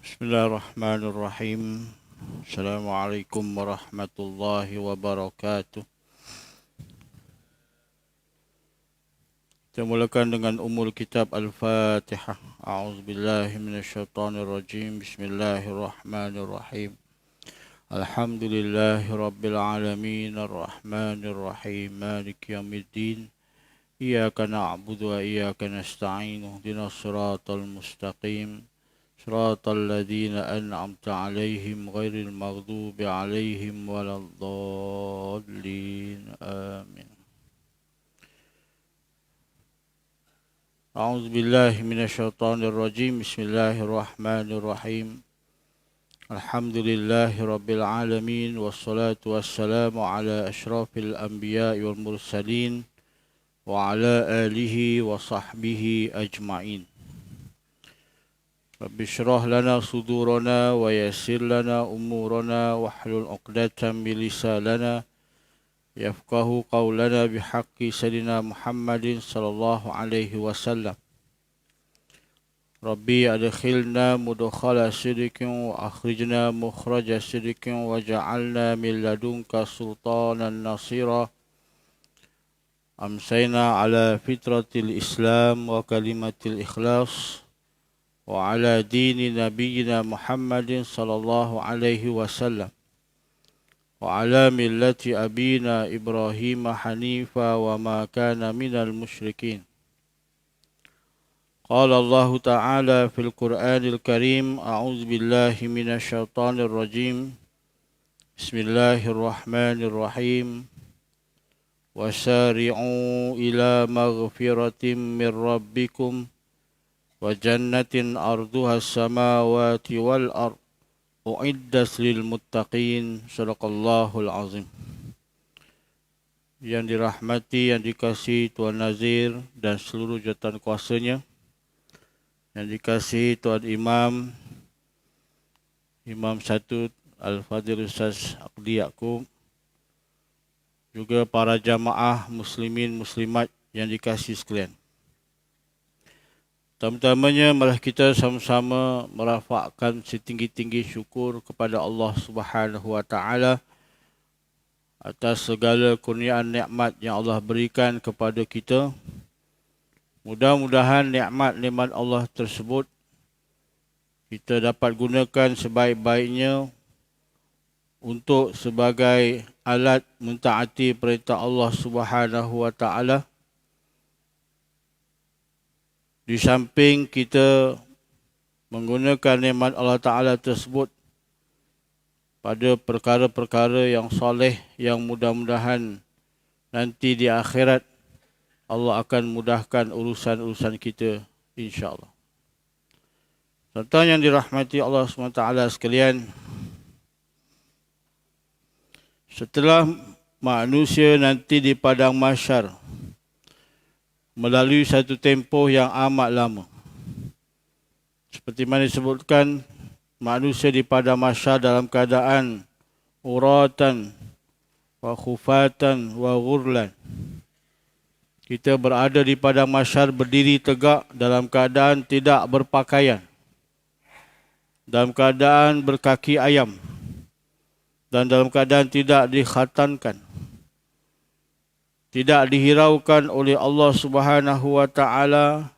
Bismillahirrahmanirrahim. Assalamualaikum warahmatullahi wabarakatuh. Kita mulakan dengan umul kitab Al-Fatihah. A'udzubillahi minasyaitonirrajim. Bismillahirrahmanirrahim. Alhamdulillahi rabbil alamin arrahmanirrahim maliki yaumiddin. Iyyaka na'budu wa iyyaka nasta'in. Ihdinas siratal mustaqim. صراط الذين أنعمت عليهم غير المغضوب عليهم ولا الضالين آمين. أعوذ بالله من الشيطان الرجيم. بسم الله الرحمن الرحيم. الحمد لله رب العالمين والصلاة والسلام على أشرف الأنبياء والمرسلين وعلى آله وصحبه أجمعين. رب اشرح لنا صدورنا ويسر لنا أمورنا واحلل عقدة من لساننا يفقه قولنا بحق سيدنا محمد صلى الله عليه وسلم. ربي أدخلنا مدخل صدق وأخرجنا مخرج صدق وجعلنا من لدنك سلطانا نصيرا. أمسينا على فطرة الإسلام وكلمة الإخلاص وعلى دين نبينا محمد صلى الله عليه وسلم وعلى ملة أبينا إبراهيم حنيفا وما كان من المشركين. قال الله تعالى في القرآن الكريم: أعوذ بالله من الشيطان الرجيم. بسم الله الرحمن الرحيم. وسارعوا إلى مغفرة من ربكم وجنة أرضها السماوات والأرض أعدت للمتقين. Sadaqallahul azim. Yang dirahmati, yang dikasihi Tuan Nazir dan seluruh jawatan kuasanya, yang dikasihi Tuan Imam, Imam 1 Al-Fadhil Ustaz Aqdi Yaqub, juga para jamaah muslimin muslimat yang dikasihi sekalian. Pertama-tamanya malah kita sama-sama merafakkan setinggi-tinggi syukur kepada Allah Subhanahu wa taala atas segala kurniaan nikmat yang Allah berikan kepada kita. Mudah-mudahan nikmat-nikmat Allah tersebut kita dapat gunakan sebaik-baiknya untuk sebagai alat mentaati perintah Allah Subhanahu wa taala. Di samping kita menggunakan nikmat Allah Ta'ala tersebut pada perkara-perkara yang soleh, yang mudah-mudahan nanti di akhirat Allah akan mudahkan urusan-urusan kita, insyaAllah. Tuan-tuan yang dirahmati Allah SWT sekalian, setelah manusia nanti di padang mahsyar melalui satu tempoh yang amat lama, seperti mana disebutkan, manusia di padang mahsyar dalam keadaan uratan wa khufatan wa ghurlan. Kita berada di padang mahsyar berdiri tegak dalam keadaan tidak berpakaian, dalam keadaan berkaki ayam, dan dalam keadaan tidak dikhatankan, tidak dihiraukan oleh Allah Subhanahu wa taala,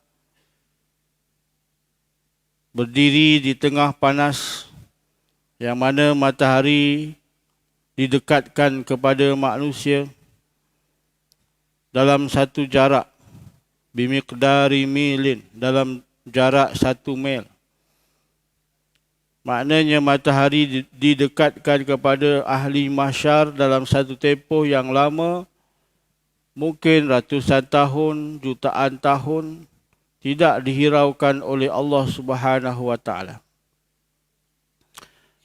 berdiri di tengah panas yang mana matahari didekatkan kepada manusia dalam satu jarak bimiqdari milin, dalam jarak 1 mil. Maknanya matahari didekatkan kepada ahli mahsyar dalam satu tempoh yang lama, mungkin ratusan tahun, jutaan tahun, tidak dihiraukan oleh Allah Subhanahu wa taala.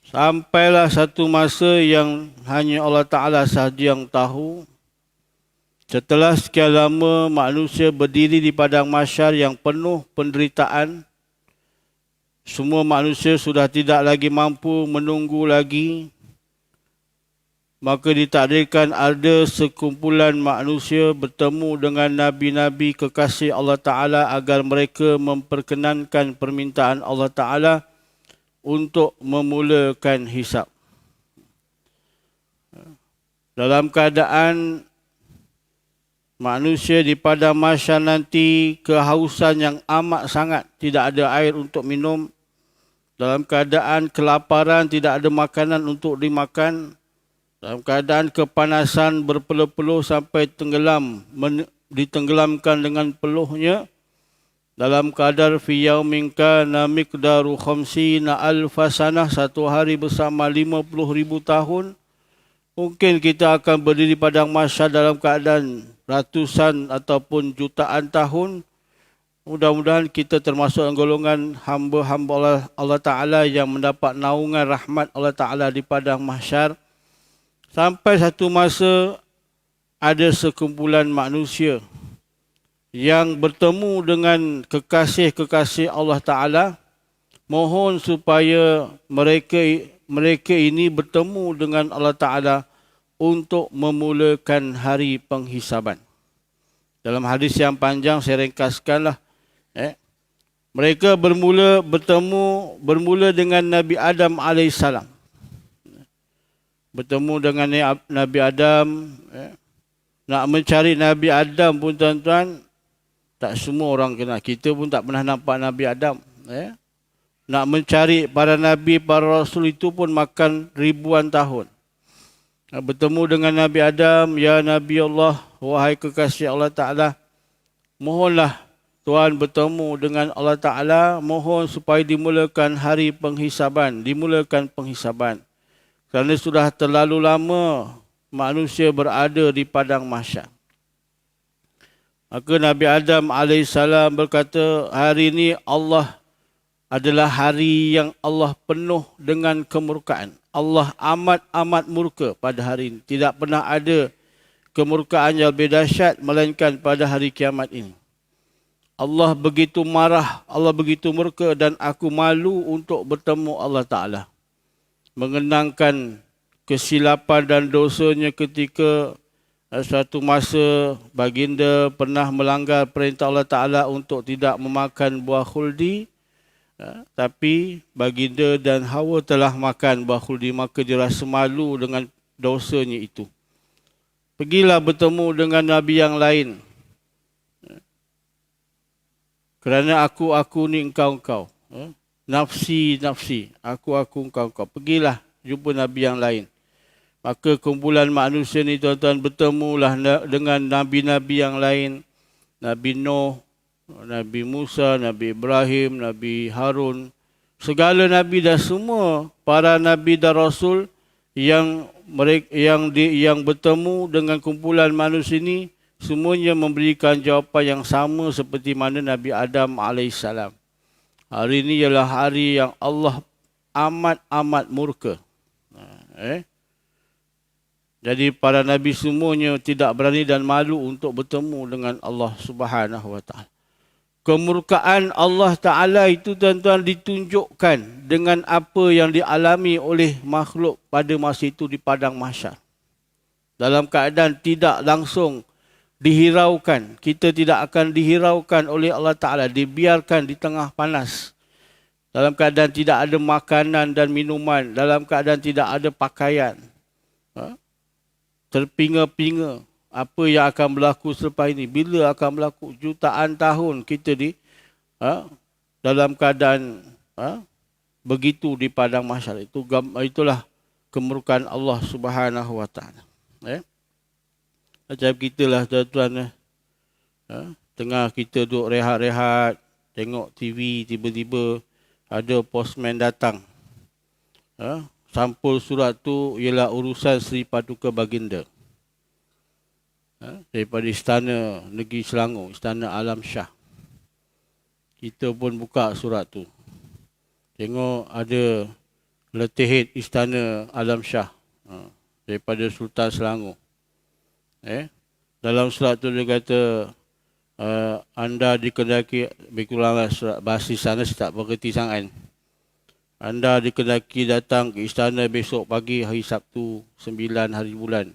Sampailah satu masa yang hanya Allah Ta'ala sahaja yang tahu. Setelah sekian lama manusia berdiri di padang mahsyar yang penuh penderitaan, semua manusia sudah tidak lagi mampu menunggu lagi, maka ditakdirkan ada sekumpulan manusia bertemu dengan Nabi-Nabi kekasih Allah Ta'ala agar mereka memperkenankan permintaan Allah Ta'ala untuk memulakan hisab. Dalam keadaan manusia di padang mahsyar nanti kehausan yang amat sangat, tidak ada air untuk minum, dalam keadaan kelaparan, tidak ada makanan untuk dimakan, dalam keadaan kepanasan berpeluh-peluh sampai tenggelam, ditenggelamkan dengan peluhnya, dalam kadar fi yaumin kana miqdaru khamsina alfa sanah, satu hari bersama 50,000 tahun. Mungkin kita akan berdiri padang mahsyar dalam keadaan ratusan ataupun jutaan tahun. Mudah-mudahan kita termasuk golongan hamba-hamba Allah Ta'ala yang mendapat naungan rahmat Allah Ta'ala di padang mahsyar. Sampai satu masa ada sekumpulan manusia yang bertemu dengan kekasih-kekasih Allah Ta'ala. Mohon supaya mereka ini bertemu dengan Allah Ta'ala untuk memulakan hari penghisaban. Dalam hadis yang panjang saya ringkaskanlah. Mereka bermula dengan Nabi Adam alaihissalam. Bertemu dengan Nabi Adam. Nak mencari Nabi Adam pun tuan-tuan, tak semua orang kenal. Kita pun tak pernah nampak Nabi Adam. Nak mencari para Nabi, para Rasul itu pun makan ribuan tahun. Bertemu dengan Nabi Adam, ya Nabi Allah, wahai kekasih Allah Ta'ala, mohonlah Tuhan bertemu dengan Allah Ta'ala, mohon supaya dimulakan hari penghisaban, Kerana sudah terlalu lama manusia berada di padang mahsyar. Maka Nabi Adam AS berkata, hari ini Allah adalah hari yang Allah penuh dengan kemurkaan. Allah amat murka pada hari ini. Tidak pernah ada kemurkaan yang lebih dahsyat melainkan pada hari kiamat ini. Allah begitu marah, Allah begitu murka dan aku malu untuk bertemu Allah Ta'ala. Mengenangkan kesilapan dan dosanya ketika suatu masa baginda pernah melanggar perintah Allah Ta'ala untuk tidak memakan buah khuldi. Tapi baginda dan Hawa telah makan buah khuldi, maka dia rasa malu dengan dosanya itu. Pergilah bertemu dengan Nabi yang lain. Kerana aku ni engkau. Nafsi, aku engkau. Pergilah jumpa Nabi yang lain. Maka kumpulan manusia ni tuan-tuan bertemulah dengan Nabi-Nabi yang lain. Nabi Nuh, Nabi Musa, Nabi Ibrahim, Nabi Harun. Segala Nabi dan semua para Nabi dan Rasul yang bertemu dengan kumpulan manusia ini, semuanya memberikan jawapan yang sama seperti mana Nabi Adam AS. Hari ini ialah hari yang Allah amat murka. Jadi para Nabi semuanya tidak berani dan malu untuk bertemu dengan Allah Subhanahu Wa Taala. Kemurkaan Allah Ta'ala itu tuan-tuan ditunjukkan dengan apa yang dialami oleh makhluk pada masa itu di padang mahsyar. Dalam keadaan tidak langsung dihiraukan. Kita tidak akan dihiraukan oleh Allah Ta'ala. Dibiarkan di tengah panas. Dalam keadaan tidak ada makanan dan minuman. Dalam keadaan tidak ada pakaian. Terpinga-pinga. Apa yang akan berlaku selepas ini? Bila akan berlaku? Jutaan tahun kita dalam keadaan begitu di padang mahsyar. Itulah kemurkaan Allah Subhanahu Wa Taala. Macam kita lah tuan-tuan. Tengah kita duduk rehat-rehat, tengok TV, tiba-tiba ada postman datang. Sampul surat tu ialah urusan Seri Paduka Baginda. Daripada Istana Negeri Selangor, Istana Alam Shah. Kita pun buka surat tu. Tengok ada letterhead Istana Alam Shah daripada Sultan Selangor. Dalam surat tu dia kata, anda dikendaki, berkuranglah surat bahasa sana saya tak bergerti sangat. Anda dikendaki datang ke istana besok pagi hari Sabtu 9 hari bulan.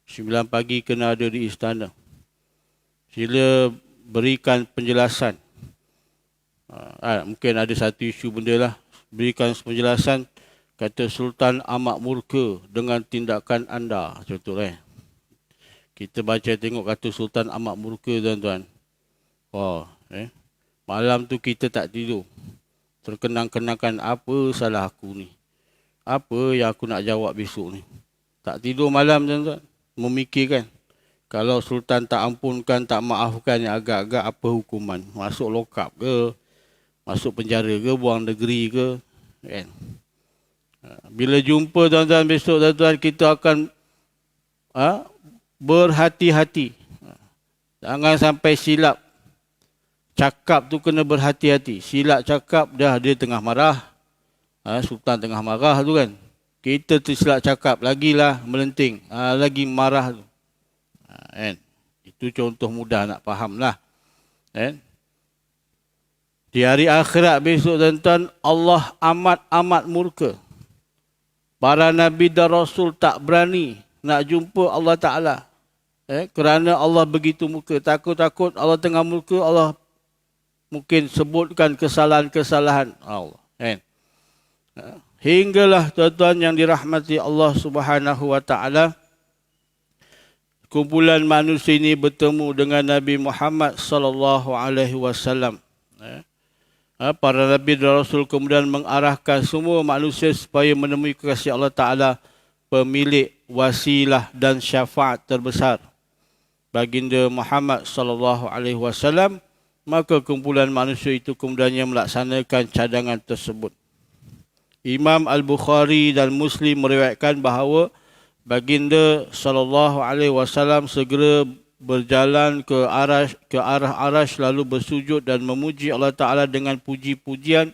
9 pagi kena ada di istana. Sila berikan penjelasan. Mungkin ada satu isu benda lah. berikan penjelasan, kata Sultan amat murka dengan tindakan anda. Contoh kita baca tengok kata Sultan amat murka tuan-tuan. Malam tu kita tak tidur. Terkenang-kenangkan apa salah aku ni. Apa yang aku nak jawab besok ni. Tak tidur malam tuan-tuan. Memikirkan. Kalau Sultan tak ampunkan, tak maafkan yang agak-agak apa hukuman. Masuk lokap ke. Masuk penjara ke. Buang negeri ke. Kan? Bila jumpa tuan-tuan besok tuan-tuan, kita akan berhati-hati. Jangan sampai silap. Cakap tu kena berhati-hati. Silap cakap, dia tengah marah. Sultan tengah marah tu kan. Kita tersilap cakap, lagilah melenting. Lagi marah tu. Kan? Itu contoh mudah nak faham lah. Kan? Di hari akhirat besok tuan-tuan, Allah amat murka. Para Nabi dan Rasul tak berani nak jumpa Allah Ta'ala. Kerana Allah begitu murka. Takut-takut Allah tengah murka, Allah mungkin sebutkan kesalahan-kesalahan Allah. Kan? Hinggalah tuan-tuan yang dirahmati Allah Subhanahu Wa Ta'ala, kumpulan manusia ini bertemu dengan Nabi Muhammad sallallahu alaihi wasallam. Para Nabi dan Rasul kemudian mengarahkan semua manusia supaya menemui kekasih Allah Ta'ala, pemilik wasilah dan syafaat terbesar, baginda Muhammad sallallahu alaihi wasallam. Maka kumpulan manusia itu kemudiannya melaksanakan cadangan tersebut. Imam Al-Bukhari dan Muslim meriwayatkan bahawa baginda sallallahu alaihi wasallam segera berjalan ke arah Arash lalu bersujud dan memuji Allah Ta'ala dengan puji-pujian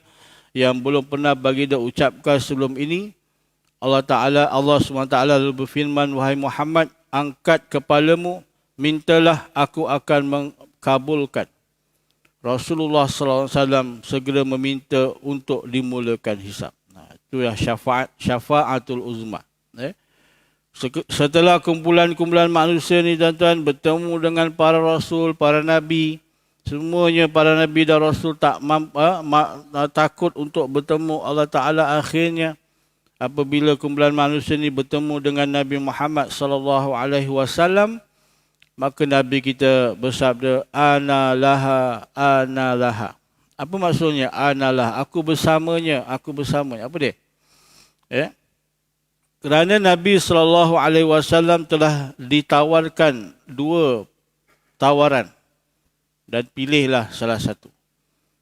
yang belum pernah baginda ucapkan sebelum ini. Allah SWT lalu berfirman, wahai Muhammad, angkat kepalamu, mintalah, aku akan mengkabulkan. Rasulullah SAW segera meminta untuk dimulakan hisab. Itu yang syafaatul uzma. Setelah kumpulan-kumpulan manusia ni tuan-tuan bertemu dengan para Rasul, para Nabi, semuanya para Nabi dan Rasul takut untuk bertemu Allah Ta'ala. Akhirnya apabila kumpulan manusia ni bertemu dengan Nabi Muhammad SAW, maka Nabi kita bersabda, ana laha. Apa maksudnya ana laha? Aku bersamanya. Apa dia? Kerana Nabi SAW telah ditawarkan dua tawaran dan pilihlah salah satu.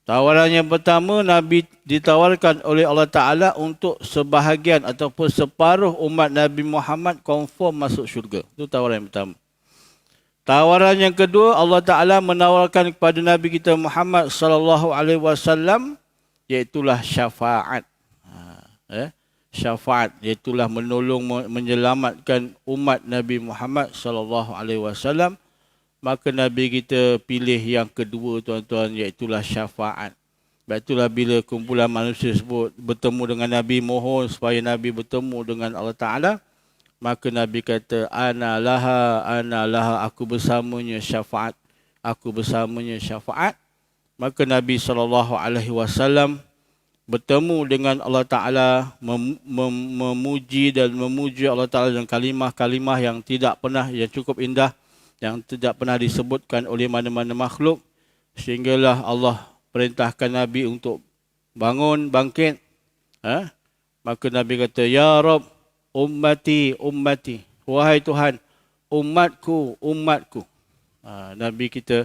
Tawaran yang pertama, Nabi ditawarkan oleh Allah Ta'ala untuk sebahagian ataupun separuh umat Nabi Muhammad confirm masuk syurga. Itu tawaran yang pertama. Tawaran yang kedua, Allah Ta'ala menawarkan kepada Nabi kita Muhammad SAW, iaitulah syafaat. Syafaat, iaitulah menolong, menyelamatkan umat Nabi Muhammad SAW. Maka Nabi kita pilih yang kedua tuan-tuan, iaitulah syafaat. Sebab itulah bila kumpulan manusia sebut bertemu dengan Nabi, mohon supaya Nabi bertemu dengan Allah Ta'ala, maka Nabi kata, ana laha, aku bersamanya syafaat. Maka Nabi SAW bertemu dengan Allah Ta'ala, memuji dan memuji Allah Ta'ala dengan kalimah-kalimah yang cukup indah, yang tidak pernah disebutkan oleh mana-mana makhluk. Sehinggalah Allah perintahkan Nabi untuk bangkit. Maka Nabi kata, ya Rabb, ummati, wahai Tuhan, umatku. Nabi kita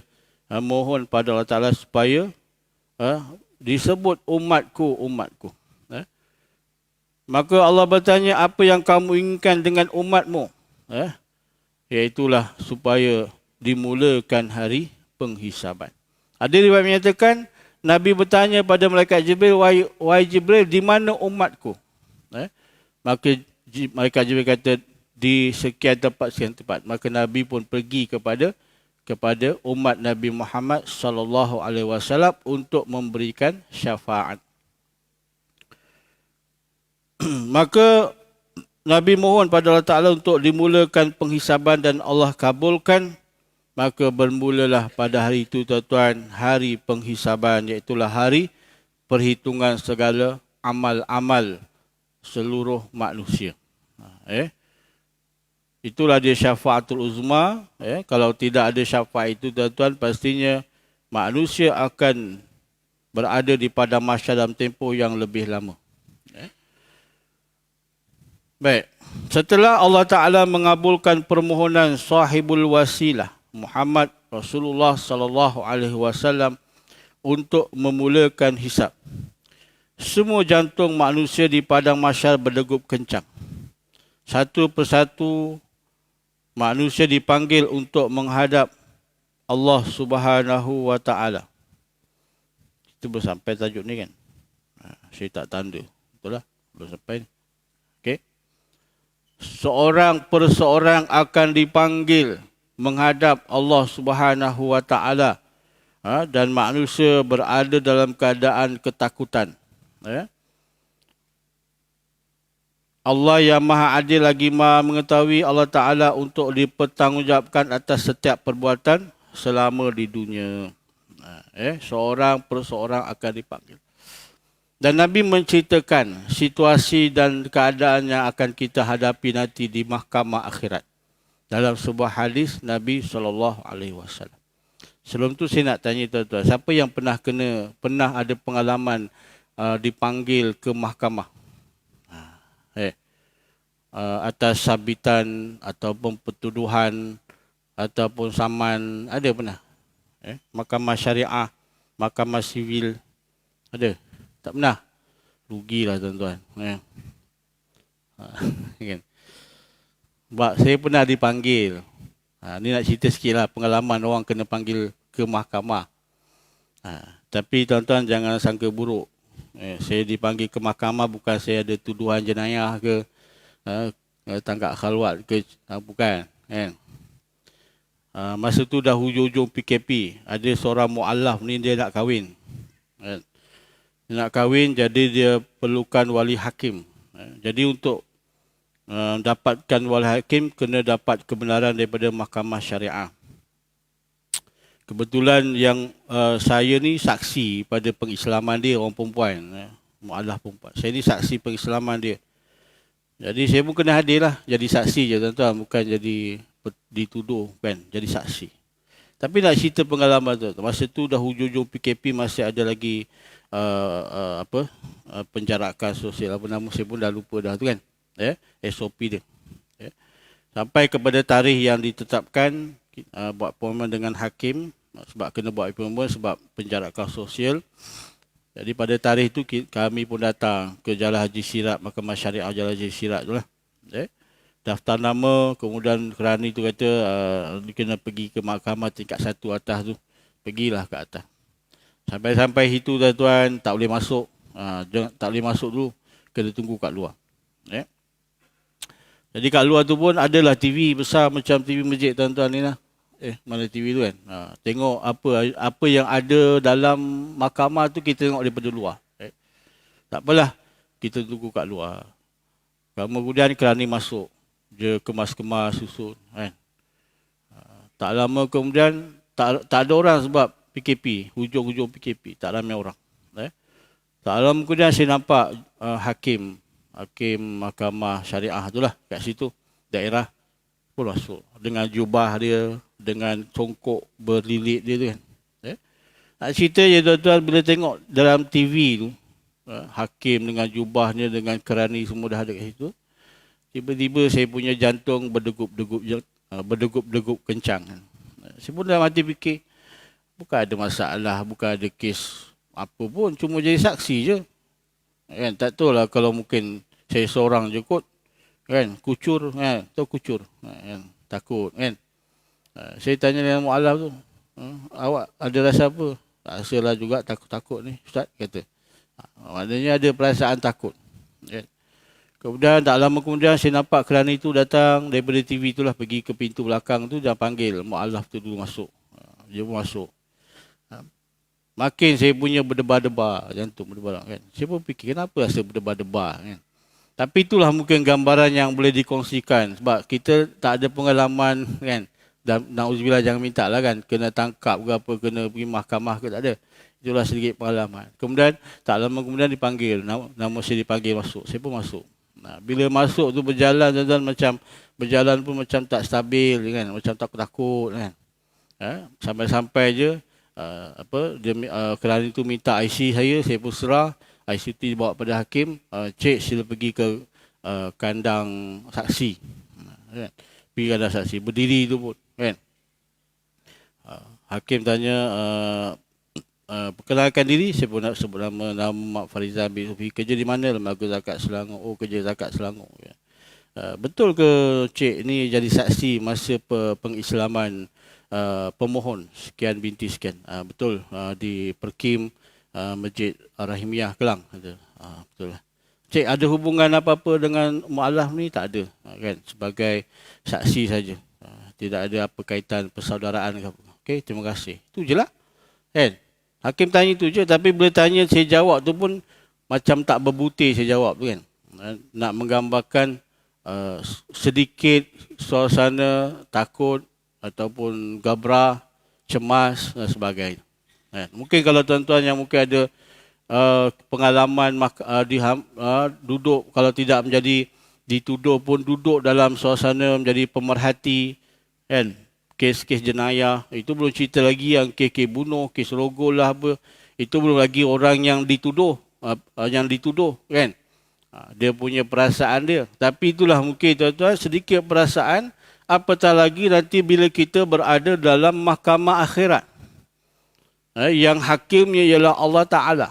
mohon pada Allah Ta'ala supaya disebut umatku. Maka Allah bertanya, apa yang kamu inginkan dengan umatmu? Iaitulah supaya dimulakan hari penghisaban. Ada riwayat menyatakan, Nabi bertanya pada malaikat Jibril, wahai Jibril, di mana umatku? Maka malaikat Jibril kata, di sekian tempat. Maka Nabi pun pergi kepada umat Nabi Muhammad SAW untuk memberikan syafaat. Maka Nabi mohon pada Allah Ta'ala untuk dimulakan penghisaban dan Allah kabulkan. Maka bermulalah pada hari itu tuan-tuan, hari penghisaban, iaitulah hari perhitungan segala amal-amal seluruh manusia. Itulah dia syafaatul uzma. Kalau tidak ada syafaat itu, tuan-tuan, pastinya manusia akan berada di padang mahsyar dalam tempoh yang lebih lama. Baik. Setelah Allah Ta'ala mengabulkan permohonan sahibul wasilah Muhammad Rasulullah sallallahu alaihi wasallam untuk memulakan hisab, semua jantung manusia di padang mahsyar berdegup kencang. Satu persatu manusia dipanggil untuk menghadap Allah Subhanahu wa Ta'ala. Itu belum sampai tajuk ni kan? Saya tak tanda. Betul lah? Belum sampai ni. Okey. Seorang per seorang akan dipanggil menghadap Allah Subhanahu wa Ta'ala. Dan manusia berada dalam keadaan ketakutan. Allah yang Maha Adil lagi Maha mengetahui, Allah Ta'ala untuk dipertanggungjawabkan atas setiap perbuatan selama di dunia. Seorang per seorang akan dipanggil. Dan Nabi menceritakan situasi dan keadaan yang akan kita hadapi nanti di mahkamah akhirat. Dalam sebuah hadis Nabi SAW. Sebelum tu saya nak tanya tuan-tuan, siapa yang pernah ada pengalaman dipanggil ke mahkamah? Atas sabitan ataupun pertuduhan ataupun saman, ada pernah? Mahkamah syariah, mahkamah sivil, ada? Tak pernah? Rugilah tuan-tuan. Kan? Sebab saya pernah dipanggil. Ni nak cerita sikit lah pengalaman orang kena panggil ke mahkamah. Tapi tuan-tuan jangan sangka buruk. Saya dipanggil ke mahkamah bukan saya ada tuduhan jenayah ke, tangkap khalwat ke, bukan. Masa tu dah hujung-hujung PKP. Ada seorang mu'allaf ni dia nak kahwin. Dia nak kahwin, jadi dia perlukan wali hakim. Jadi untuk dapatkan wali hakim, kena dapat kebenaran daripada mahkamah syariah. Kebetulan yang saya ni saksi pada pengislaman dia, orang perempuan. Mu'allaf perempuan. Saya ni saksi pengislaman dia. Jadi saya pun kena hadir lah. Jadi saksi je tuan-tuan. Bukan jadi dituduh kan. Jadi saksi. Tapi nak cerita pengalaman tu. Masa tu dah hujung-hujung PKP, masih ada lagi penjarakan sosial. Apa nama saya pun dah lupa dah tu kan. SOP dia. Sampai kepada tarikh yang ditetapkan, buat appointment dengan hakim. Sebab kena buat appointment sebab penjarakan sosial. Jadi pada tarikh itu kami pun datang ke Jalan Haji Sirat, Mahkamah Syariah Jalan Haji Sirat tu lah. Daftar nama, kemudian kerani tu kata dia kena pergi ke mahkamah tingkat 1 atas tu. Pergilah ke atas. Sampai situ tuan-tuan, tak boleh masuk. Tak boleh masuk dulu, kena tunggu kat luar. Jadi kat luar tu pun adalah TV besar macam TV masjid tuan-tuan ni lah. Mana TV tu kan. Tengok apa yang ada dalam mahkamah tu, kita tengok daripada luar. Tak apalah, kita tunggu kat luar. Kemudian kerani masuk. Dia kemas-kemas susun. Kan? Tak lama kemudian, tak ada orang sebab PKP. Hujung-hujung PKP. Tak ramai orang. Tak lama kemudian saya nampak hakim mahkamah syariah tu lah. Kat situ. Daerah pun masuk. Dengan jubah dia. Dengan congkok berlilit dia tu kan. Nak cerita je tuan-tuan, bila tengok dalam TV tu, hakim dengan jubahnya, dengan kerani semua dah ada kat situ. Tiba-tiba saya punya jantung berdegup kencang. Saya pun dalam hati fikir, bukan ada masalah, bukan ada kes apa pun, cuma jadi saksi je. Kan, tak tahu lah kalau mungkin saya seorang je kot. Kan, kucur, kan, tahu kucur. Kan, takut, kan. Saya tanya dengan mu'alaf tu, awak ada rasa apa? Rasalah juga takut-takut ni, Ustaz kata. Maknanya ada perasaan takut. Kan. Kemudian tak lama kemudian saya nampak kerana itu datang daripada TV itulah, pergi ke pintu belakang tu, dia panggil mu'alaf tu dulu masuk. Dia pun masuk. Makin saya punya berdebar-debar, jantung berdebar kan. Saya pun fikir kenapa rasa berdebar-debar kan. Tapi itulah mungkin gambaran yang boleh dikongsikan sebab kita tak ada pengalaman kan. Dan na'udzubillah, jangan minta lah kan, kena tangkap ke apa, kena pergi mahkamah ke, tak ada. Itulah sedikit pengalaman. Kemudian tak lama kemudian dipanggil, nama saya dipanggil masuk. Saya pun masuk. Nah, bila masuk tu berjalan dan macam berjalan pun macam tak stabil kan, macam takut-takut kan. Sampai-sampai je kerana itu minta IC saya pun serah. IC tu dibawa pada hakim, cik sila pergi ke kandang saksi. Kan? Pergi kandang saksi, berdiri tu pun kan. Hakim tanya, perkenalkan diri, saya pun nak sebut nama Mak Farizal bin Sufi. Kerja di mana? Lembaga Zakat Selangor. Oh, kerja Zakat Selangor. Ya. Betul ke cik ni jadi saksi masa pengislaman pemohon sekian binti sekian? Betul, di Perkim Masjid Rahimiyah Kelang. Betul lah. Cik ada hubungan apa-apa dengan mu'alaf ni? Tak ada. Kan? Sebagai saksi saja. Tidak ada apa kaitan persaudaraan ke apa. Okey, terima kasih. Itu je lah. Kan? Hakim tanya itu je, tapi bila tanya saya jawab tu pun macam tak berbutir saya jawab tu kan. Nak menggambarkan sedikit suasana takut ataupun gabrah, cemas dan sebagainya. Mungkin kalau tuan-tuan yang mungkin ada pengalaman duduk, kalau tidak menjadi dituduh pun duduk dalam suasana menjadi pemerhati kan. Kes-kes jenayah, itu belum cerita lagi yang kes bunuh, kes rogol lah apa. Itu belum lagi orang yang dituduh kan. Dia punya perasaan dia. Tapi itulah mungkin tuan-tuan sedikit perasaan, apatah lagi nanti bila kita berada dalam mahkamah akhirat. Yang hakimnya ialah Allah Ta'ala.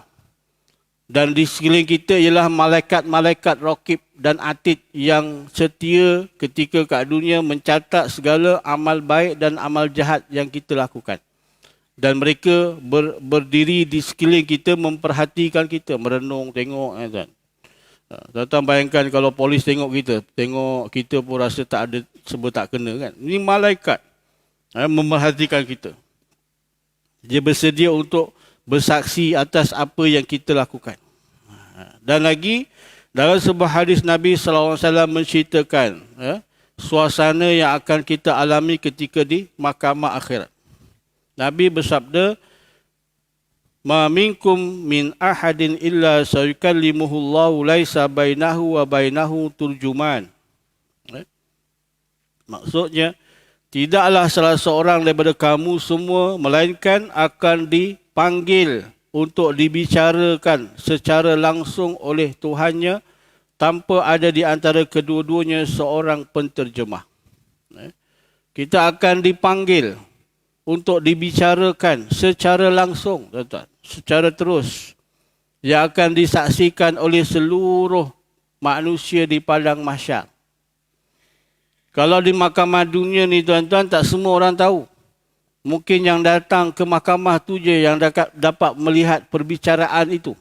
Dan di sekeliling kita ialah malaikat-malaikat raqib dan atid yang setia ketika kat dunia mencatat segala amal baik dan amal jahat yang kita lakukan. Dan mereka berdiri di sekeliling kita memperhatikan kita, merenung, tengok. Tuan-tuan bayangkan kalau polis tengok kita pun rasa tak ada sebab tak kena kan. Ini malaikat memerhatikan kita. Dia bersedia untuk bersaksi atas apa yang kita lakukan. Dan lagi, dalam sebuah hadis Nabi SAW menceritakan suasana yang akan kita alami ketika di mahkamah akhirat. Nabi bersabda, "Ma minkum min ahadin illa sayukallimuhullahu laisa bainahu wa bainahu turjuman." Maksudnya, tidaklah salah seorang daripada kamu semua melainkan akan dipanggil untuk dibicarakan secara langsung oleh Tuhannya tanpa ada di antara kedua-duanya seorang penterjemah. Kita akan dipanggil untuk dibicarakan secara langsung, tuan-tuan, secara terus, yang akan disaksikan oleh seluruh manusia di padang mahsyar. Kalau di mahkamah dunia ni tuan-tuan, tak semua orang tahu. Mungkin yang datang ke mahkamah tu je yang dapat melihat perbicaraan itu.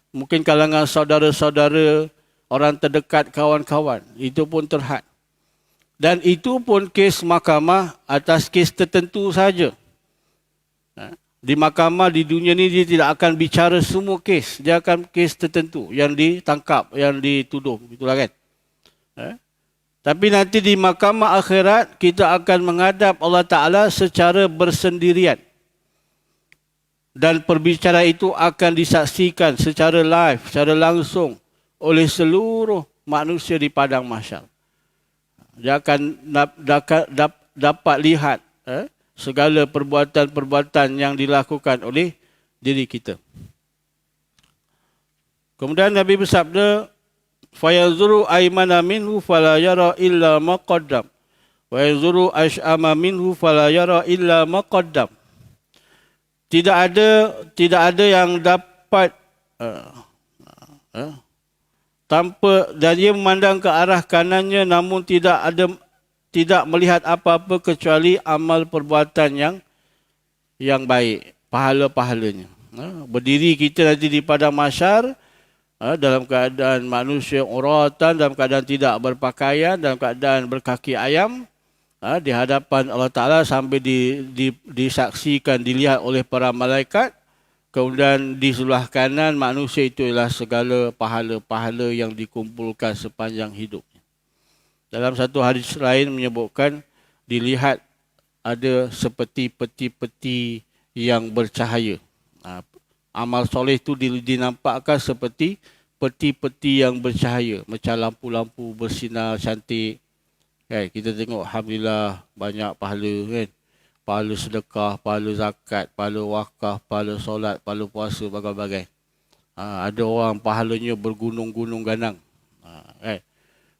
Mungkin kalangan saudara-saudara, orang terdekat, kawan-kawan. Itu pun terhad. Dan itu pun kes mahkamah atas kes tertentu saja. Di mahkamah di dunia ni dia tidak akan bicara semua kes. Dia akan kes tertentu yang ditangkap, yang dituduh. Itulah kan. Tapi nanti di mahkamah akhirat, kita akan menghadap Allah Ta'ala secara bersendirian. Dan perbicaraan itu akan disaksikan secara live, secara langsung oleh seluruh manusia di padang mahsyar. Dia akan dapat lihat segala perbuatan-perbuatan yang dilakukan oleh diri kita. Kemudian Nabi bersabda, "Fayanzuru aymana minhu fala yara illa ma qaddam wa yanzuru ash'ama minhu fala yara illa ma qaddam." Tidak ada yang dapat tanpa, dan dia memandang ke arah kanannya namun tidak melihat apa-apa kecuali amal perbuatan yang baik, pahala-pahalanya. Berdiri kita nanti di padang mahsyar dalam keadaan manusia uratan, dalam keadaan tidak berpakaian, dalam keadaan berkaki ayam, di hadapan Allah Ta'ala sampai disaksikan, dilihat oleh para malaikat. Kemudian di sebelah kanan manusia itu ialah segala pahala-pahala yang dikumpulkan sepanjang hidupnya. Dalam satu hadis lain menyebutkan, dilihat ada seperti peti-peti yang bercahaya. Amal soleh itu dinampakkan seperti peti-peti yang bercahaya, macam lampu-lampu bersinar cantik. Kan? Kita tengok alhamdulillah banyak pahala kan. Pahala sedekah, pahala zakat, pahala wakaf, pahala solat, pahala puasa, bagai-bagai. Ada orang pahalanya bergunung-gunung ganang. Kan?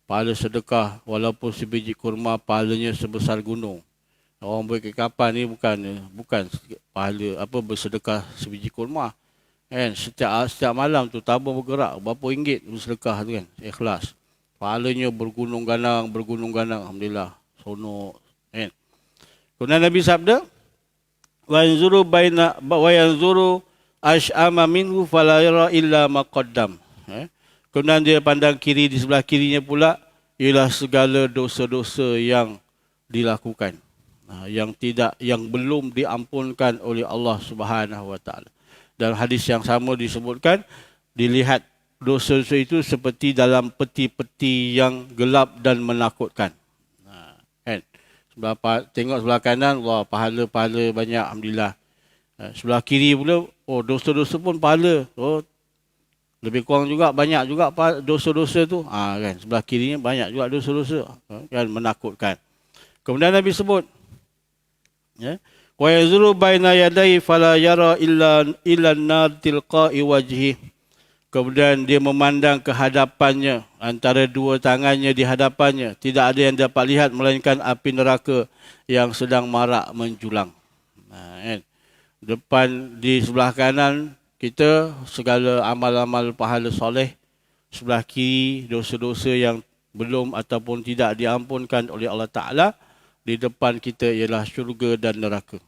Pahala sedekah walaupun sebiji kurma pahalanya sebesar gunung. Orang berkekapan ni bukan pahala bersedekah sebiji kurma. Kan? Setiap malam tu tabung bergerak berapa ringgit bersedekah tu kan. Ikhlas. Pahalanya bergunung-ganang, alhamdulillah. Sonok. Kan? Kemudian Nabi sabda, wa yanzuru ash'ama minhu fala yara illa ma qaddam. Kemudian dia pandang kiri, di sebelah kirinya pula ialah segala dosa-dosa yang dilakukan, yang belum diampunkan oleh Allah Subhanahu wa taala. Dalam hadis yang sama disebutkan, dilihat dosa-dosa itu seperti dalam peti-peti yang gelap dan menakutkan. Kan? Tengok sebelah kanan, wah pahala-pahala banyak, alhamdulillah. Sebelah kiri pula, dosa-dosa pun pahala. Lebih kurang juga, banyak juga dosa-dosa tu. Kan? Sebelah kirinya banyak juga dosa-dosa. Kan? Menakutkan. Kemudian Nabi sebut, wa yazuru baina yadayhi fala yara illa an-nar tilqa'i wajhi. Kemudian dia memandang ke hadapannya, antara dua tangannya di hadapannya, tidak ada yang dapat lihat melainkan api neraka yang sedang marak menjulang. Kan? Depan di sebelah kanan kita segala amal-amal pahala soleh, sebelah kiri dosa-dosa yang belum ataupun tidak diampunkan oleh Allah Ta'ala. Di depan kita ialah syurga dan neraka.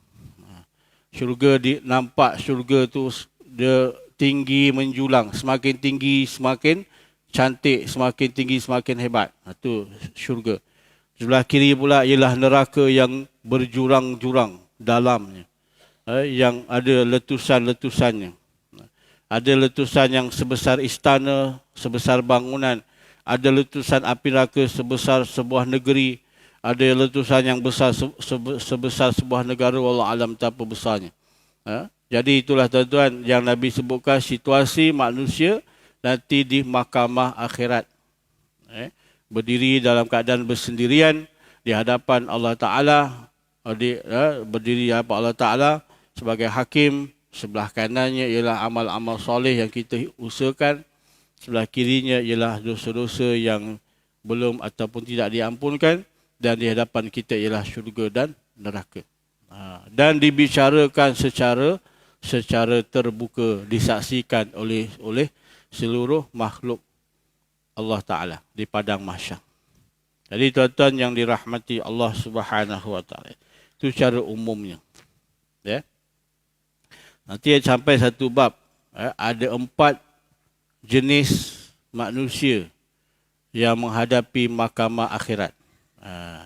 Syurga, nampak syurga tu dia tinggi menjulang. Semakin tinggi semakin cantik, semakin tinggi semakin hebat. Itu syurga. Sebelah kiri pula ialah neraka yang berjurang-jurang dalamnya. Yang ada letusan-letusannya. Ada letusan yang sebesar istana, sebesar bangunan. Ada letusan api neraka sebesar sebuah negeri. Ada letusan yang besar sebesar sebuah negara, wallahu alam betapa besarnya. Jadi itulah tuan-tuan yang Nabi sebutkan situasi manusia nanti di mahkamah akhirat. Berdiri dalam keadaan bersendirian di hadapan Allah Ta'ala. Berdiri di hadapan Allah Ta'ala sebagai hakim. Sebelah kanannya ialah amal-amal soleh yang kita usahakan. Sebelah kirinya ialah dosa-dosa yang belum ataupun tidak diampunkan. Dan di hadapan kita ialah syurga dan neraka. Dan dibicarakan secara terbuka, disaksikan oleh seluruh makhluk Allah Ta'ala di padang mahsyar. Jadi tuan-tuan yang dirahmati Allah Subhanahu wa Ta'ala, itu cara umumnya. Ya. Nanti sampai satu bab, ada 4 jenis manusia yang menghadapi mahkamah akhirat.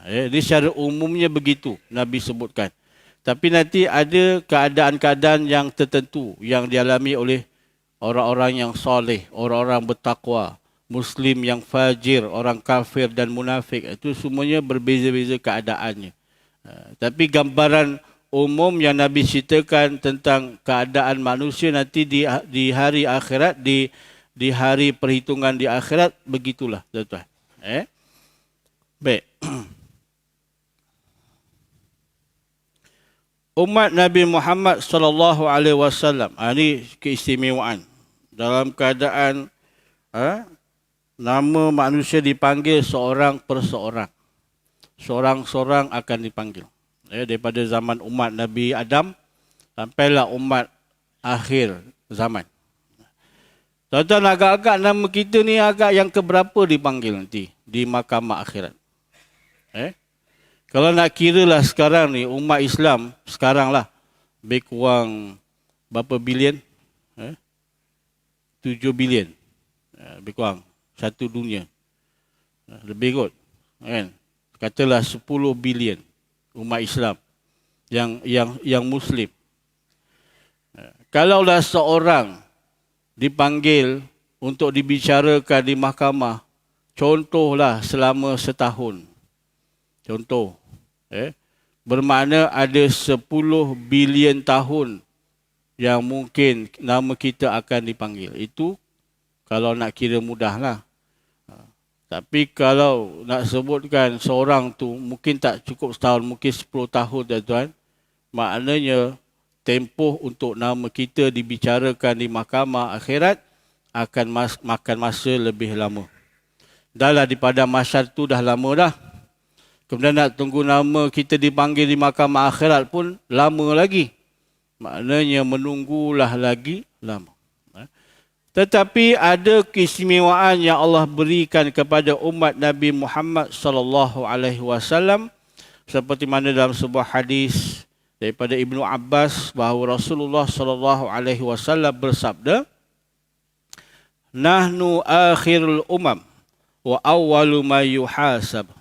Jadi secara umumnya begitu Nabi sebutkan. Tapi nanti ada keadaan-keadaan yang tertentu yang dialami oleh orang-orang yang soleh, orang-orang bertakwa, Muslim yang fajir, orang kafir dan munafik. Itu semuanya berbeza-beza keadaannya. Tapi gambaran umum yang Nabi ceritakan tentang keadaan manusia nanti di hari akhirat, di hari perhitungan di akhirat, begitulah tuan-tuan. Baik. Umat Nabi Muhammad sallallahu alaihi wasallam, ini keistimewaan. Dalam keadaan nama manusia dipanggil seorang per seorang. Seorang-seorang akan dipanggil. Daripada zaman umat Nabi Adam sampailah umat akhir zaman. Tuan-tuan, agak-agak nama kita ni agak yang keberapa dipanggil nanti di mahkamah akhirat? Kalau nak kira lah sekarang ni, umat Islam sekarang lah, lebih kurang berapa bilion? 7 bilion. Lebih kurang. Satu dunia. Lebih kot. Kan? Katalah 10 bilion umat Islam yang Muslim. Kalaulah seorang dipanggil untuk dibicarakan di mahkamah, contohlah selama setahun. Bermakna ada 10 bilion tahun yang mungkin nama kita akan dipanggil. Itu kalau nak kira mudahlah. Tapi kalau nak sebutkan seorang tu mungkin tak cukup setahun, mungkin 10 tahun tuan-tuan. Maknanya tempoh untuk nama kita dibicarakan di mahkamah akhirat akan makan masa lebih lama. Dah lah di padang mahsyar tu dah lama dah. Kemudian nak tunggu nama kita dipanggil di mahkamah akhirat pun lama lagi. Maknanya menunggulah lagi lama. Tetapi ada keistimewaan yang Allah berikan kepada umat Nabi Muhammad sallallahu alaihi wasallam seperti mana dalam sebuah hadis daripada Ibnu Abbas bahawa Rasulullah sallallahu alaihi wasallam bersabda, "Nahnu akhirul umam wa awwalu ma yuhasab.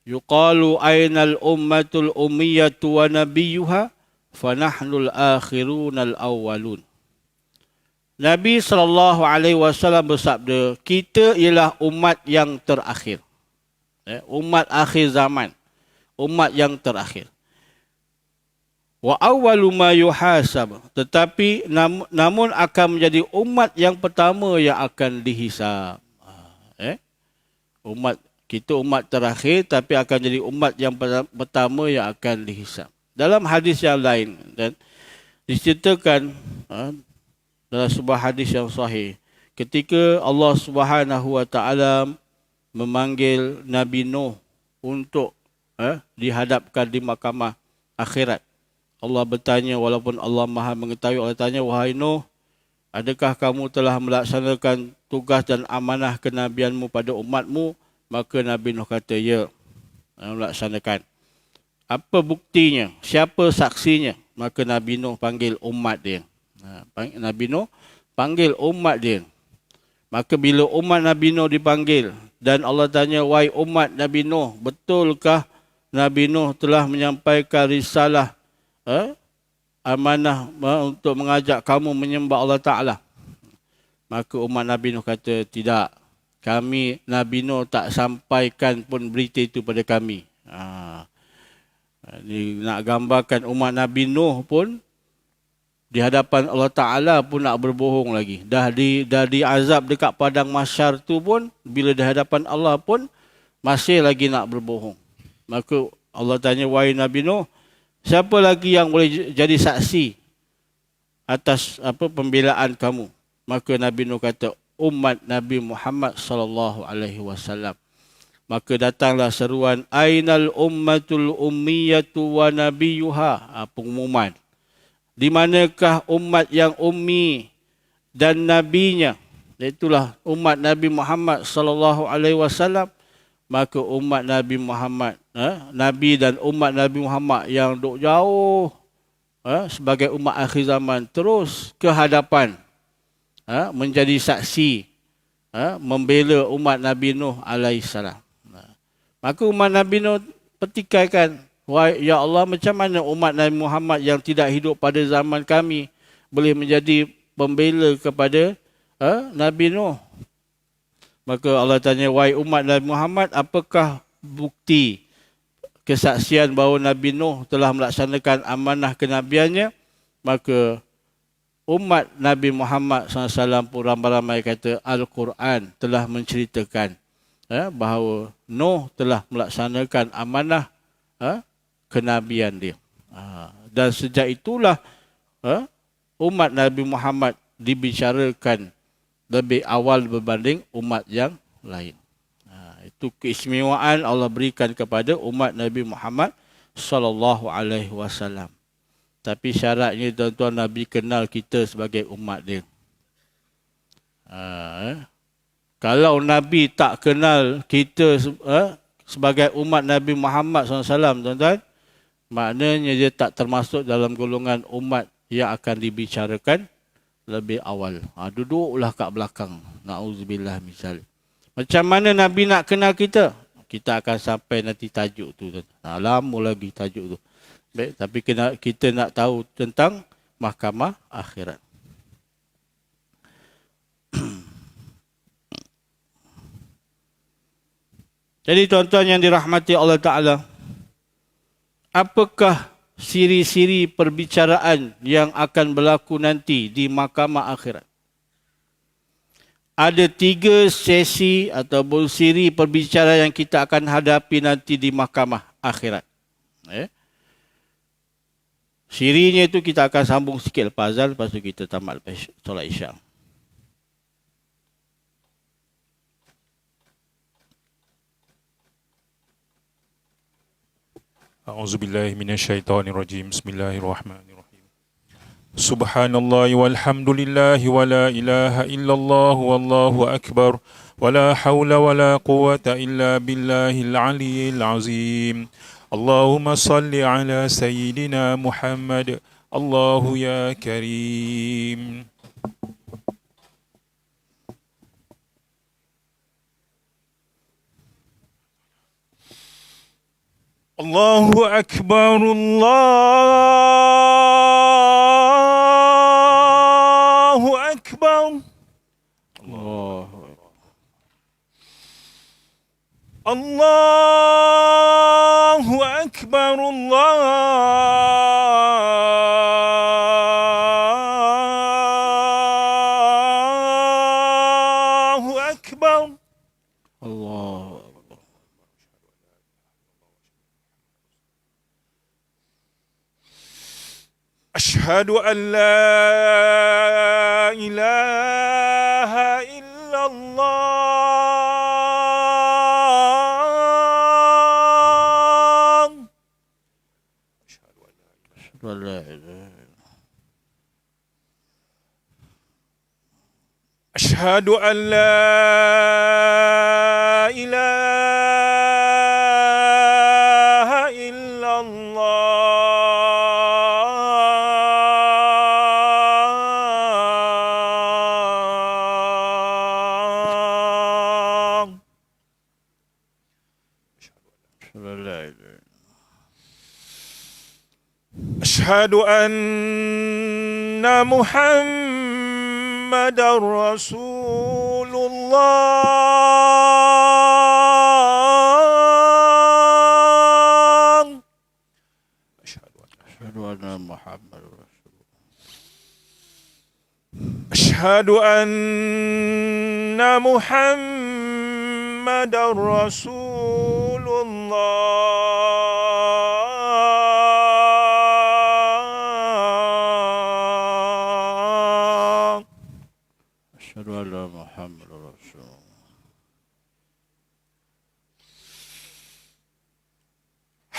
Yuqalu aynal ummatul ummiyatu wa nabiyyuha fa nahnul akhirunal awwalun." Nabi SAW bersabda, kita ialah umat yang terakhir. Umat akhir zaman. Umat yang terakhir. Wa awwalu ma yuhasab. Tetapi namun akan menjadi umat yang pertama yang akan dihisab. Kita umat terakhir tapi akan jadi umat yang pertama yang akan dihisab. Dalam hadis yang lain dan diceritakan dalam sebuah hadis yang sahih, ketika Allah Subhanahu wa taala memanggil Nabi Nuh untuk dihadapkan di mahkamah akhirat. Allah bertanya, walaupun Allah Maha mengetahui, Allah tanya, "Wahai Nuh, adakah kamu telah melaksanakan tugas dan amanah kenabianmu pada umatmu?" Maka Nabi Nuh kata, "Ya, melaksanakan." Apa buktinya? Siapa saksinya? Maka Nabi Nuh panggil umat dia. Nabi Nuh panggil umat dia. Maka bila umat Nabi Nuh dipanggil dan Allah tanya, "Wahai umat Nabi Nuh, betulkah Nabi Nuh telah menyampaikan risalah amanah untuk mengajak kamu menyembah Allah Ta'ala?" Maka umat Nabi Nuh kata, "Tidak. Kami, Nabi Nuh tak sampaikan pun berita itu pada kami." Ini nak gambarkan umat Nabi Nuh pun di hadapan Allah Ta'ala pun nak berbohong lagi. Dah diazab dekat padang mahsyar tu pun, bila di hadapan Allah pun masih lagi nak berbohong. Maka Allah tanya, "Wahai Nabi Nuh, siapa lagi yang boleh jadi saksi atas pembelaan kamu?" Maka Nabi Nuh kata, "Umat Nabi Muhammad sallallahu alaihi wasallam." Maka datanglah seruan, "Ainal ummatul ummiyatu wa nabiyyuha." Pengumuman. Di manakah umat yang ummi dan nabinya? Itulah umat Nabi Muhammad sallallahu alaihi wasallam. Maka umat Nabi Muhammad, Nabi dan umat Nabi Muhammad yang duk jauh sebagai umat akhir zaman terus ke hadapan menjadi saksi membela umat Nabi Nuh alaihissalam. Maka umat Nabi Nuh petikaikan, "Wahai ya Allah, macam mana umat Nabi Muhammad yang tidak hidup pada zaman kami boleh menjadi pembela kepada Nabi Nuh?" Maka Allah tanya, "Wahai umat Nabi Muhammad, apakah bukti kesaksian bahawa Nabi Nuh telah melaksanakan amanah kenabiannya?" Maka umat Nabi Muhammad SAW pun ramai-ramai kata, Al-Quran telah menceritakan bahawa Nuh telah melaksanakan amanah kenabian dia. Dan sejak itulah umat Nabi Muhammad dibicarakan lebih awal berbanding umat yang lain. Itu keistimewaan Allah berikan kepada umat Nabi Muhammad sallallahu alaihi wasallam. Tapi syaratnya tuan-tuan, Nabi kenal kita sebagai umat dia. Kalau Nabi tak kenal kita sebagai umat Nabi Muhammad SAW, tuan-tuan, maknanya dia tak termasuk dalam golongan umat yang akan dibicarakan lebih awal. Duduklah kat belakang. Na'udzubillah misal. Macam mana Nabi nak kenal kita? Kita akan sampai nanti tajuk tu. Lama lagi tajuk tu. Baik, tapi kita nak tahu tentang mahkamah akhirat. Jadi tuan-tuan yang dirahmati Allah Ta'ala, apakah siri-siri perbicaraan yang akan berlaku nanti di mahkamah akhirat. Ada 3 sesi ataupun siri perbicaraan yang kita akan hadapi nanti di mahkamah akhirat. Sirinya itu kita akan sambung sikit lepas azan, lepas tu kita tamat solat isyak. A'udzubillahi minasyaitonirrajim. Bismillahirrahmanirrahim. Subhanallah walhamdulillah wa la ilaha illallah wallahu akbar wa la hawla wa la quwwata illa billahil aliyyil azim. Allahumma salli ala sayyidina Muhammad. Allahu ya karim. Allahu akbar, Allahu akbar. Allahu akbar, Allahu akbar. Allah. أشهد أن لا إله إلا الله. أشهد أن لا إله أشهد أن لا إله إلا الله. أشهد أن محمد رسول الله. أشهد أن محمد رسول الله. أشهد أن محمد رسول الله. أشهد أن محمد رسول الله.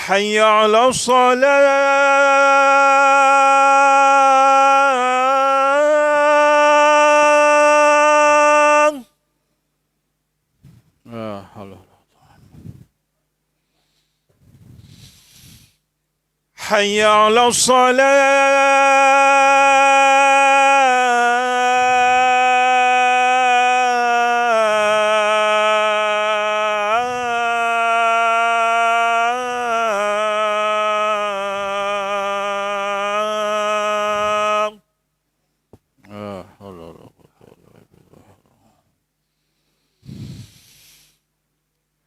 حي على الصلاة. لا حول ولا حي على الصلاة. لا حول ولا قوة إلا بالله.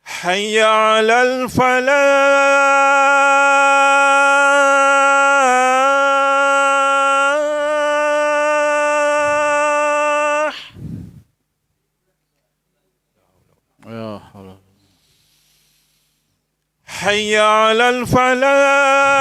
حي على الفلاح. لا حول ولا حي على الفلاح.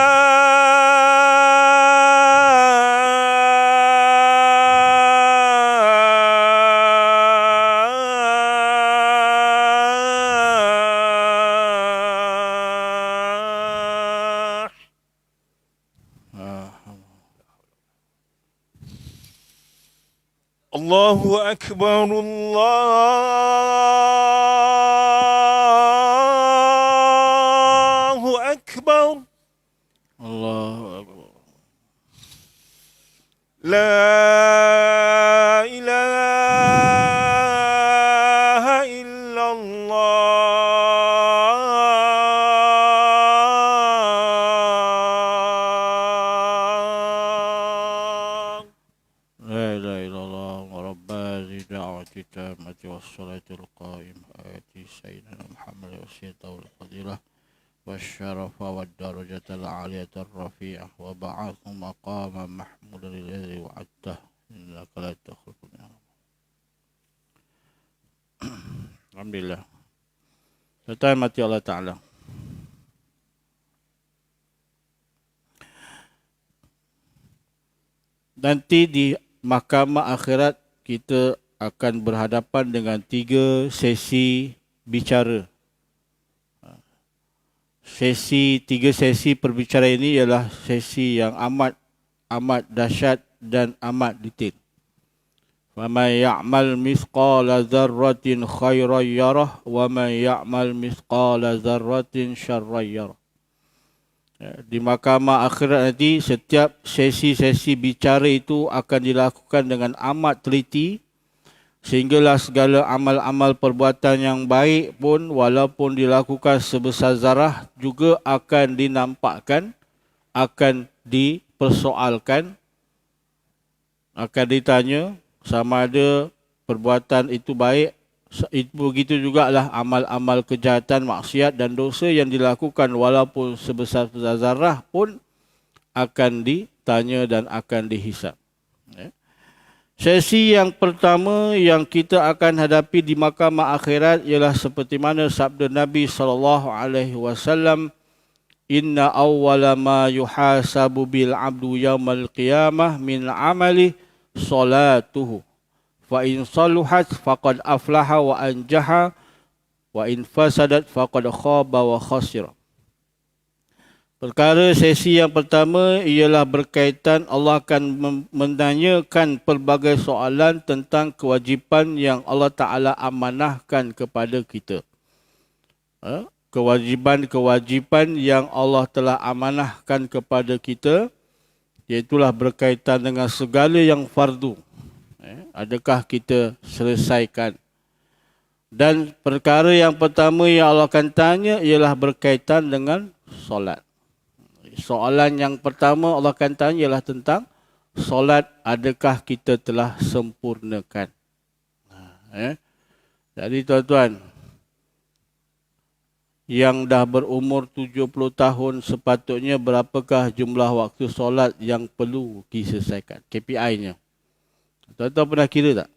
الله أكبر، الله أكبر. الله أكبر. لا إله إلا الله. لا إله إلا الله ورب هذه الدعوة التامة والصلاة القائمة آتي سيدنا محمد وسيلته الفضيلة والشرف والدرجة العالية الرفيعة وبعثه مقاما محمودا الذي وعدته إنك لا تخلف الميعاد. Alhamdulillah. Serta mati Allah Ta'ala. Nanti di mahkamah akhirat kita akan berhadapan dengan 3 sesi bicara. 3 sesi perbicaraan ini ialah sesi yang amat dahsyat dan amat detail. وَمَنْ يَعْمَلْ مِثْقَالَ ذَرَّةٍ خَيْرًا يَرَهُ وَمَنْ يَعْمَلْ مِثْقَالَ ذَرَّةٍ شَرًّا يَرَهُ. Di mahkamah akhirat nanti setiap sesi-sesi bicara itu akan dilakukan dengan amat teliti sehinggalah segala amal-amal perbuatan yang baik pun walaupun dilakukan sebesar zarah juga akan dinampakkan, akan dipersoalkan, akan ditanya sama ada perbuatan itu baik. Begitu jugalah amal-amal kejahatan, maksiat dan dosa yang dilakukan walaupun sebesar zarah pun akan ditanya dan akan dihisap. Sesi yang pertama yang kita akan hadapi di mahkamah akhirat ialah seperti mana sabda Nabi SAW, Inna awwala ma yuhasabu bil abdu yawmal qiyamah min amali salatuhu. Fa in saluhat faqad aflaha wa anjaha wa in fasadat faqad khaba wa khasira. Perkara sesi yang pertama ialah berkaitan Allah akan menanyakan pelbagai soalan tentang kewajipan yang Allah Ta'ala amanahkan kepada kita. Kewajipan yang Allah telah amanahkan kepada kita, iaitulah berkaitan dengan segala yang fardu. Adakah kita selesaikan? Dan perkara yang pertama yang Allah akan tanya ialah berkaitan dengan solat. Soalan yang pertama Allah akan tanya ialah tentang solat, adakah kita telah sempurnakan? Jadi tuan-tuan, yang dah berumur 70 tahun sepatutnya berapakah jumlah waktu solat yang perlu diselesaikan? KPI-nya. Tuan-tuan pernah kira tak?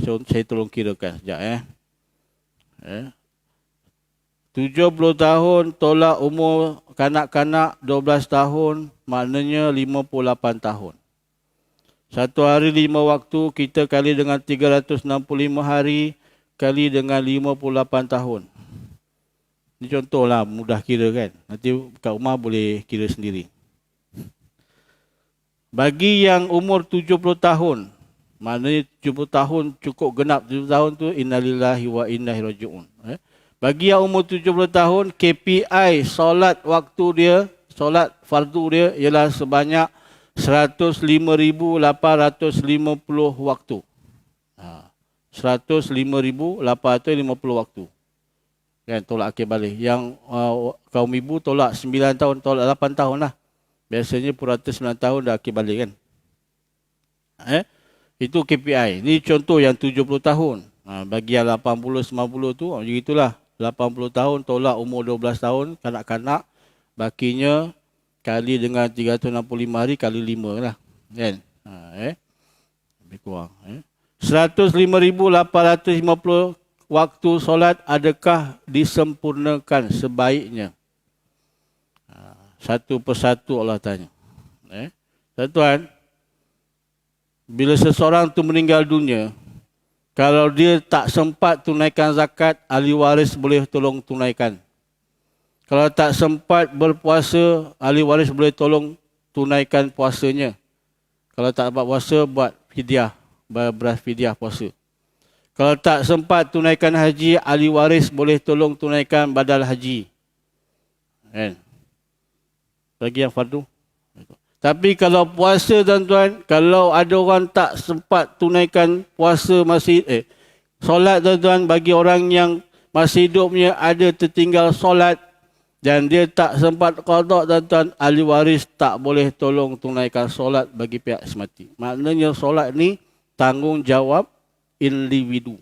Saya tolong kirakan sekejap. 70 tahun tolak umur kanak-kanak 12 tahun, maknanya 58 tahun. Satu hari 5 waktu, kita kali dengan 365 hari, kali dengan 58 tahun. Ini contohlah, mudah kira kan. Nanti kat rumah boleh kira sendiri. Bagi yang umur 70 tahun, maknanya 70 tahun cukup genap 70 tahun tu, innalillahi wa inna ilaihi raji'un. Bagi yang umur 70 tahun, KPI solat waktu dia, solat fardu dia ialah sebanyak 105,850 waktu. 105,850 waktu. Kan, tolak akhir balik. Yang kaum ibu tolak 9 tahun, tolak 8 tahun lah. Biasanya purata 9 tahun dah akhir balik kan. Itu KPI. Ini contoh yang 70 tahun. Bagi yang 80, 90 tu, begitulah. 80 tahun tolak umur 12 tahun, kanak-kanak. Bakinya kali dengan 365 hari kali 5 lah. Kan? Lebih kurang. 105,850 waktu solat adakah disempurnakan sebaiknya? Satu persatu Allah tanya. Tuan-tuan, bila seseorang tu meninggal dunia, kalau dia tak sempat tunaikan zakat, ahli waris boleh tolong tunaikan. Kalau tak sempat berpuasa, ahli waris boleh tolong tunaikan puasanya. Kalau tak dapat puasa, buat fidyah, beras fidyah puasa. Kalau tak sempat tunaikan haji, ahli waris boleh tolong tunaikan badal haji. Kan? Bagi yang fardu. Tapi kalau puasa tuan-tuan, kalau ada orang tak sempat tunaikan puasa solat tuan-tuan, bagi orang yang masih hidupnya ada tertinggal solat dan dia tak sempat qada tuan-tuan, ahli waris tak boleh tolong tunaikan solat bagi pihak semati. Maknanya solat ni tanggungjawab individu.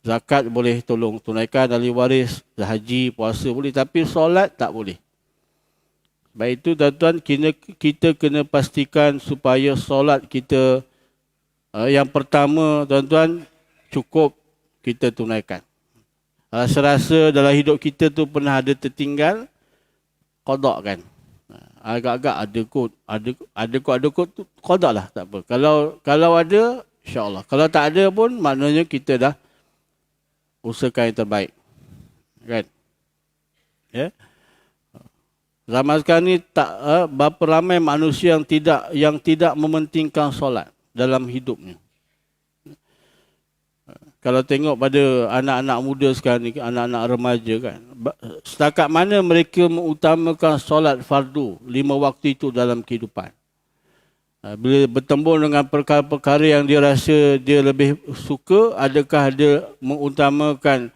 Zakat boleh tolong tunaikan, ahli waris, haji, puasa boleh, tapi solat tak boleh. Sebab itu tuan-tuan, kita kena pastikan supaya solat kita yang pertama tuan-tuan cukup kita tunaikan. Rasa-rasa dalam hidup kita tu pernah ada tertinggal, qada kan. Agak-agak ada kot tu qada lah, tak apa. Kalau ada, insya-Allah. Kalau tak ada pun maknanya kita dah usahakan yang terbaik. Kan? Ya. Zaman sekarang ni berapa ramai manusia yang tidak mementingkan solat dalam hidupnya. Kalau tengok pada anak-anak muda sekarang ni, anak-anak remaja kan, setakat mana mereka mengutamakan solat fardu 5 waktu itu dalam kehidupan. Bila bertembung dengan perkara-perkara yang dia rasa dia lebih suka, adakah dia mengutamakan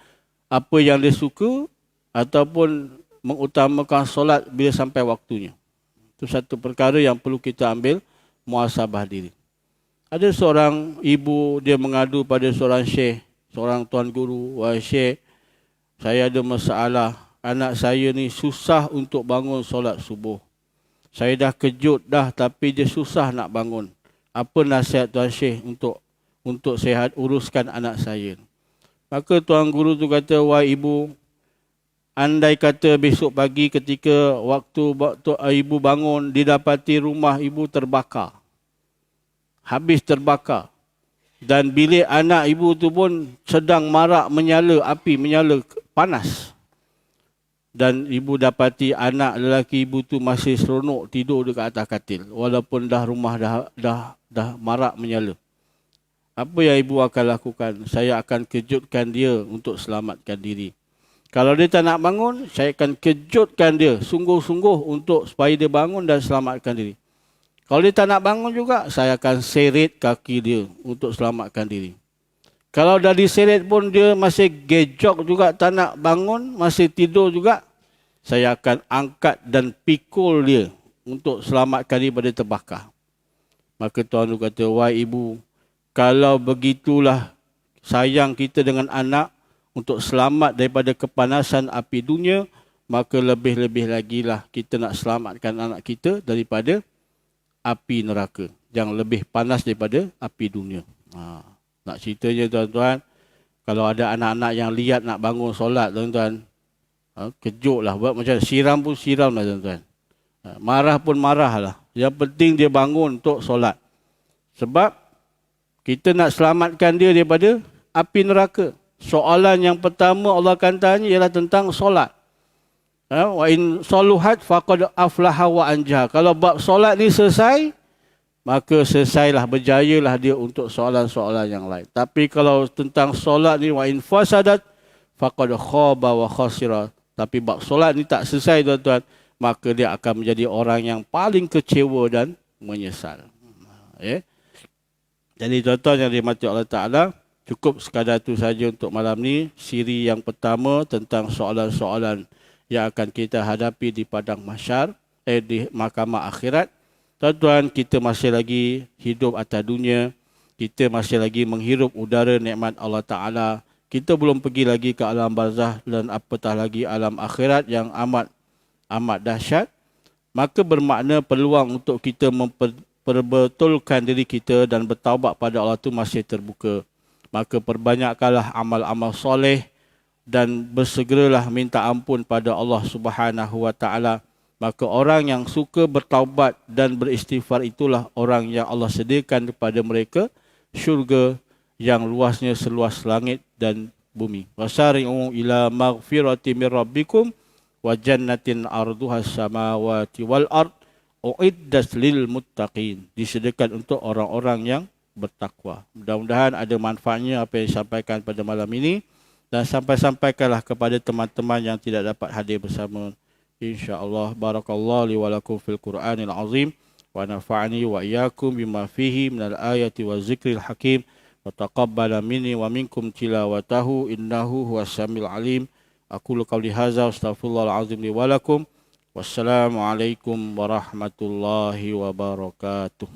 apa yang dia suka ataupun mengutamakan solat bila sampai waktunya. Itu satu perkara yang perlu kita ambil muhasabah diri. Ada seorang ibu, dia mengadu pada seorang syekh, seorang tuan guru, "Wahai syekh, saya ada masalah. Anak saya ni susah untuk bangun solat subuh. Saya dah kejut dah tapi dia susah nak bangun. Apa nasihat tuan syekh untuk saya uruskan anak saya?" Maka tuan guru tu kata, "Wahai ibu, andai kata besok pagi ketika waktu ibu bangun, didapati rumah ibu terbakar. Habis terbakar. Dan bilik anak ibu tu pun sedang marak menyala, api menyala, panas. Dan ibu dapati anak lelaki ibu tu masih seronok tidur dekat atas katil. Walaupun dah rumah dah marak menyala. Apa yang ibu akan lakukan? Saya akan kejutkan dia untuk selamatkan diri. Kalau dia tak nak bangun, saya akan kejutkan dia sungguh-sungguh untuk supaya dia bangun dan selamatkan diri. Kalau dia tak nak bangun juga, saya akan seret kaki dia untuk selamatkan diri. Kalau dah diseret pun dia masih gejok juga, tak nak bangun, masih tidur juga, saya akan angkat dan pikul dia untuk selamatkan dia daripada terbakar." Maka tuan tu kata, "Wahai ibu, kalau begitulah sayang kita dengan anak untuk selamat daripada kepanasan api dunia, maka lebih-lebih lagi lah kita nak selamatkan anak kita daripada api neraka yang lebih panas daripada api dunia." Nak ceritanya tuan-tuan, kalau ada anak-anak yang lihat nak bangun solat tuan-tuan, kejut lah, buat macam siram pun siram lah tuan-tuan. Marah pun marah lah. Yang penting dia bangun untuk solat. Sebab kita nak selamatkan dia daripada api neraka. Soalan yang pertama Allah akan tanya ialah tentang solat. Wa in saluhat faqad aflaha wa anja. Kalau bab solat ni selesai, maka selesailah, berjayalah dia untuk soalan-soalan yang lain. Tapi kalau tentang solat ni, wa in fasadat faqad khaba wa khasira. Tapi bab solat ni tak selesai tuan-tuan, maka dia akan menjadi orang yang paling kecewa dan menyesal. Jadi tuan-tuan yang dirahmati Allah Ta'ala, cukup sekadar itu saja untuk malam ni. Siri yang pertama tentang soalan-soalan yang akan kita hadapi di padang mahsyar, di mahkamah akhirat. Tuan-tuan, kita masih lagi hidup atas dunia. Kita masih lagi menghirup udara nikmat Allah Ta'ala. Kita belum pergi lagi ke alam barzah dan apatah lagi alam akhirat yang amat dahsyat. Maka bermakna peluang untuk kita memperbetulkan diri kita dan bertaubat pada Allah itu masih terbuka. Maka perbanyakkanlah amal-amal soleh dan bersegeralah minta ampun pada Allah Subhanahu wa Ta'ala. Maka orang yang suka bertaubat dan beristighfar itulah orang yang Allah sediakan kepada mereka syurga yang luasnya seluas langit dan bumi. Wasari'u ila maghfirati min rabbikum wa jannatin arduhas samawati wal ard uiddat lil muttaqin. Disediakan untuk orang-orang yang bertakwa. Mudah-mudahan ada manfaatnya apa yang disampaikan pada malam ini. Dan sampaikanlah kepada teman-teman yang tidak dapat hadir bersama. InsyaAllah. Barakallahu li wa lakum fil Qur'anil azim. Wa nafa'ani wa iyyakum bima fihi minal ayati wa zikril hakim. Wa taqabbala minni wa minkum tilawatahu innahu huwas samiul alim. Aqulu qawli hadza wa astaghfirullahal azim li wa lakum. Wassalamualaikum warahmatullahi wabarakatuh.